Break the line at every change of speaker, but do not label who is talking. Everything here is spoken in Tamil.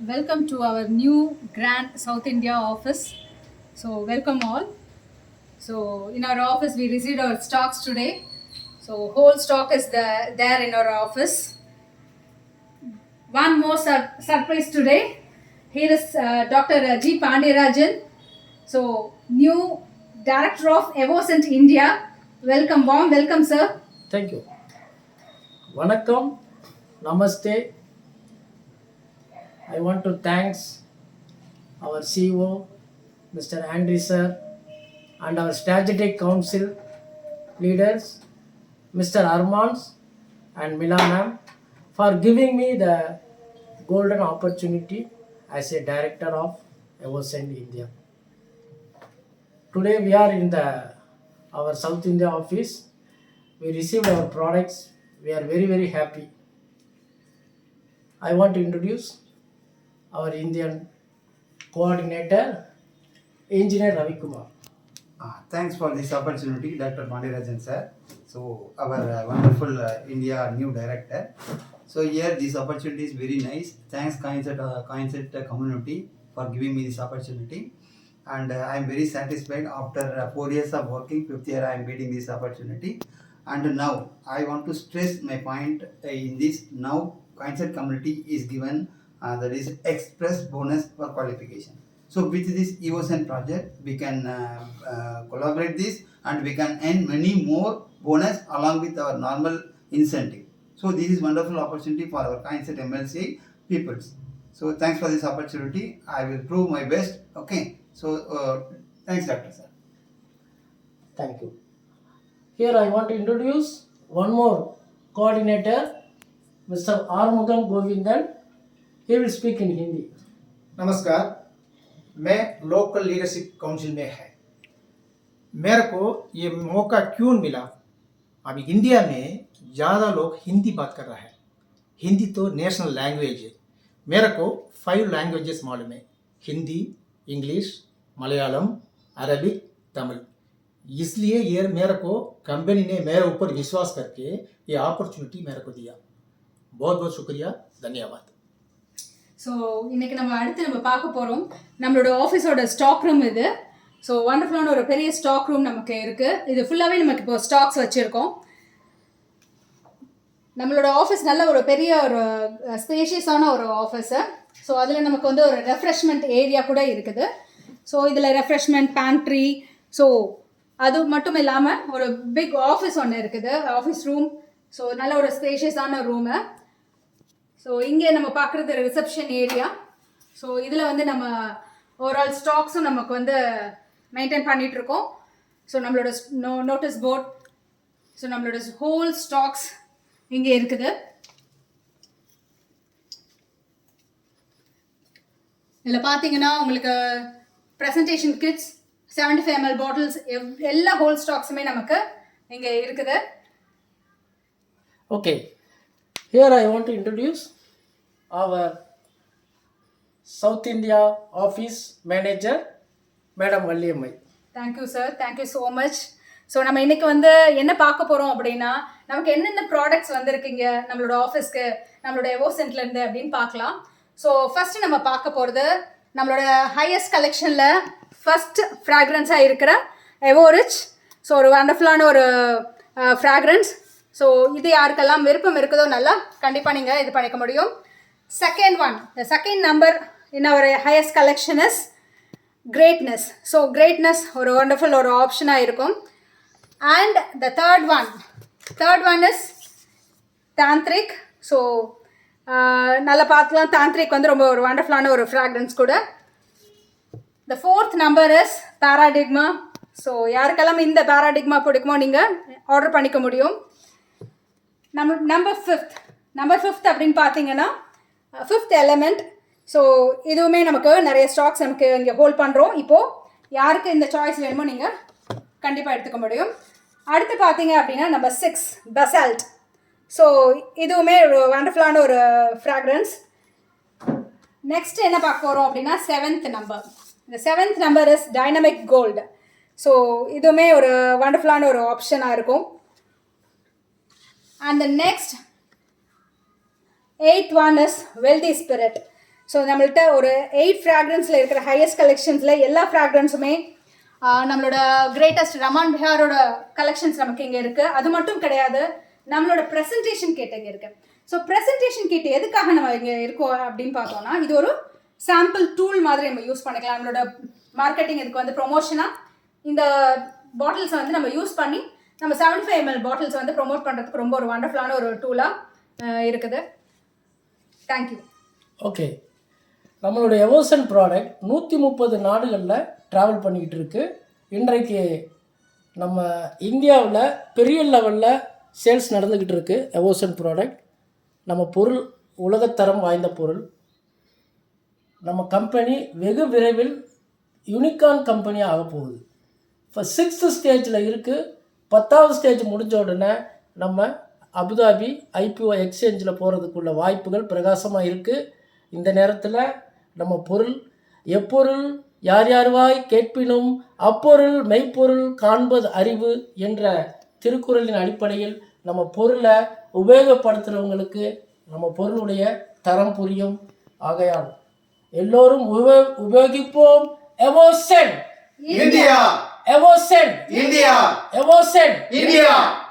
Welcome to our new Grand South India office. So welcome all. So in our office we received our stocks today. So whole stock is there in our office. One more surprise today. Here is Dr. G. Pandirajan. So new director of Evoscent India. Welcome, warm welcome, sir.
Thank you. Vanakkam, Namaste. I want to thanks our CEO, Mr. Andrew sir, and our strategic council leaders, Mr. Armans and Mila ma'am, for giving me the golden opportunity as a director of Evoscent India. Today we are in our South India office. We received our products. We are very happy. I want to introduce our Indian coordinator, Engineer Ravi Kumar.
Thanks for this opportunity, Dr. Pandirajan sir. So our wonderful India new director. So here this opportunity is very nice. Thanks Coinset community for giving me this opportunity. And I am very satisfied after 4 years of working, 5th year I am getting this opportunity. And now I want to stress my point in this. Now Coinset community is given that is express bonus for qualification. So with this Evoscent project, we can collaborate this and we can earn many more bonus along with our normal incentive. So this is wonderful opportunity for our Coinset MLC peoples. So thanks for this opportunity. I will prove my best. Okay. So thanks, Dr. Sir.
Thank you. Here I want to introduce one more coordinator, Mr. Armugam Govindan. He will speak in Hindi.
नमस्कार, मैं लोकल लीडरशिप काउंसिल में है। मेरे को ये मौका क्यों मिला? अभी इंडिया में ज़्यादा लोग हिंदी बात कर रहा है। हिंदी तो नेशनल लैंग्वेज है। मेरे को 5 लैंग्वेजेस मालूम है, हिंदी, इंग्लिश, मलयालम, अरबिक, तमिल। इसलिए ये मेरे को कंपनी ने मेरे ऊपर विश्वास करके ये अपॉर्चुनिटी मेरे को दिया। बहुत बहुत शुक्रिया, धन्यवाद।
ஸோ இன்றைக்கி நம்ம பார்க்க போகிறோம் நம்மளோட ஆஃபீஸோட ஸ்டாக் ரூம் இது. ஸோ வண்டர்ஃபுல்லான ஒரு பெரிய ஸ்டாக் ரூம் நமக்கு இருக்குது. இது ஃபுல்லாகவே நமக்கு இப்போ ஸ்டாக்ஸ் வச்சுருக்கோம். நம்மளோட ஆஃபீஸ் நல்ல ஒரு பெரிய ஒரு ஸ்பேஷியஸான ஒரு ஆஃபீஸு. ஸோ அதில் நமக்கு வந்து ஒரு ரெஃப்ரெஷ்மெண்ட் ஏரியா கூட இருக்குது. ஸோ இதில் ரெஃப்ரெஷ்மெண்ட் பேண்ட்ரி, ஸோ அது மட்டும் இல்லாமல் ஒரு பிக் ஆஃபீஸ் ஒன்று இருக்குது, ஆஃபீஸ் ரூம். ஸோ நல்ல ஒரு ஸ்பேஷியஸான ரூமு. ஸோ இங்கே நம்ம பார்க்குறது ரிசப்ஷன் ஏரியா. ஸோ இதில் வந்து நம்ம ஓவரால் ஸ்டாக்ஸும் நமக்கு வந்து மெயின்டைன் பண்ணிகிட்ருக்கோம். ஸோ நம்மளோட நோட்டீஸ் போர்ட், ஸோ நம்மளோட ஹோல் ஸ்டாக்ஸ் இங்கே இருக்குது. இதில் பார்த்தீங்கன்னா உங்களுக்கு ப்ரெசன்டேஷன் கிட்ஸ், 75 ml பாட்டில்ஸ், எல்லா ஹோல் ஸ்டாக்ஸுமே நமக்கு இங்கே இருக்குது.
Okay. Here I want to introduce our South India Office Manager, Madam Valliyamai.
Thank you sir, thank you so much. So நம்ம இன்றைக்கி வந்து என்ன பார்க்க போகிறோம் அப்படின்னா, நமக்கு என்னென்ன ப்ராடக்ட்ஸ் வந்திருக்கீங்க நம்மளோட ஆஃபீஸ்க்கு, நம்மளோட எவோசென்ட்லேருந்து அப்படின்னு பார்க்கலாம். ஸோ ஃபஸ்ட்டு நம்ம பார்க்க போகிறது நம்மளோட ஹையஸ்ட் கலெக்ஷனில் ஃபஸ்ட் ஃப்ராக்ரன்ஸாக இருக்கிற எவோரிச். ஸோ ஒரு வண்டர்ஃபுல்லான ஒரு ஃப்ராக்ரன்ஸ். ஸோ இது யாருக்கெல்லாம் விருப்பம் இருக்குதோ நல்லா கண்டிப்பாக நீங்கள் இது பண்ணிக்க முடியும். Second one, the second number in our highest collection is greatness. So greatness ஒரு வண்டர்ஃபுல் ஒரு ஆப்ஷனாக இருக்கும். And the third one is தாந்திரிக். ஸோ நல்லா பார்த்துக்கலாம், தாந்திரிக் வந்து ரொம்ப ஒரு வண்டர்ஃபுல்லான ஒரு ஃப்ராக்ரன்ஸ் கூட. The fourth number is paradigm. So யாருக்கெல்லாம் இந்த பாராடிக்மா பிடிக்குமோ நீங்கள் ஆர்டர் பண்ணிக்க முடியும். நம்பர் ஃபிஃப்த் அப்படின்னு பார்த்தீங்கன்னா ஃபிஃப்த் எலமெண்ட். ஸோ இதுவுமே நமக்கு நிறைய ஸ்டாக்ஸ் நமக்கு இங்கே ஹோல்ட் பண்ணுறோம். இப்போது யாருக்கு இந்த சாய்ஸ் வேணுமோ நீங்கள் கண்டிப்பாக எடுத்துக்க முடியும். அடுத்து பார்த்தீங்க அப்படின்னா நம்பர் 6 பசால்ட். ஸோ இதுவுமே ஒரு வண்டர்ஃபுல்லான ஒரு ஃப்ராக்ரன்ஸ். நெக்ஸ்ட் என்ன பார்க்க போகிறோம் அப்படின்னா 7th நம்பர். இந்த 7th number is dynamic gold. So இதுவுமே ஒரு வண்டர்ஃபுல்லான ஒரு ஆப்ஷனாக இருக்கும். And the next 8th one is wealthy spirit. So நம்மள்ட்ட ஒரு 8 ஃப்ராக்ரன்ஸில் இருக்கிற ஹையஸ்ட் கலெக்ஷன்ஸில் எல்லா ஃப்ராக்ரன்ஸுமே நம்மளோட கிரேட்டஸ்ட் ரமான் பிஹாரோட கலெக்ஷன்ஸ் நமக்கு இங்கே இருக்குது. அது மட்டும் கிடையாது, நம்மளோட ப்ரெசன்டேஷன் கிட் இங்கே இருக்குது. ஸோ ப்ரெசன்டேஷன் கிட் எதுக்காக நம்ம இங்கே இருக்கோம் அப்படின்னு பார்த்தோம்னா, இது ஒரு சாம்பிள் டூல் மாதிரி நம்ம யூஸ் பண்ணிக்கலாம். நம்மளோட மார்க்கெட்டிங் இதுக்கு வந்து ப்ரொமோஷனாக இந்த பாட்டில்ஸை வந்து நம்ம யூஸ் பண்ணி நம்ம 75 ml பாட்டில்ஸ் வந்து ப்ரொமோட் பண்ணுறதுக்கு ரொம்ப ஒரு வண்டர்ஃபுல்லான ஒரு டூலாக இருக்குது. தேங்க்யூ.
ஓகே, நம்மளுடைய எவோசன் ப்ராடக்ட் 130 நாடுகளில் ட்ராவல் பண்ணிக்கிட்டு இருக்கு. இன்றைக்கு நம்ம இந்தியாவில் பெரிய லெவலில் சேல்ஸ் நடந்துக்கிட்டு இருக்கு. எவோசன் ப்ராடக்ட் நம்ம பொருள் உலகத்தரம் வாய்ந்த பொருள். நம்ம கம்பெனி வெகு விரைவில் யூனிகார்ன் கம்பெனியாக ஆக போகுது. இப்போ 6th ஸ்டேஜில் இருக்குது. 10வது ஸ்டேஜ் முடிஞ்ச உடனே நம்ம அபுதாபி IPO எக்ஸ்சேஞ்சில் போகிறதுக்குள்ள வாய்ப்புகள் பிரகாசமாக இருக்குது. இந்த நேரத்தில் நம்ம பொருள் எப்பொருள் யார் யார்வாய் கேட்பினும் அப்பொருள் மெய்ப்பொருள் காண்பது அறிவு என்ற திருக்குறளின் அடிப்படையில் நம்ம பொருளை உபயோகப்படுத்துகிறவங்களுக்கு நம்ம பொருளுடைய தரம் புரியும். ஆகையால் எல்லோரும் உபயோகிப்போம். எவோசென்ட்
India!
எவோசென்ட்
India!
எவோசென்ட்
India!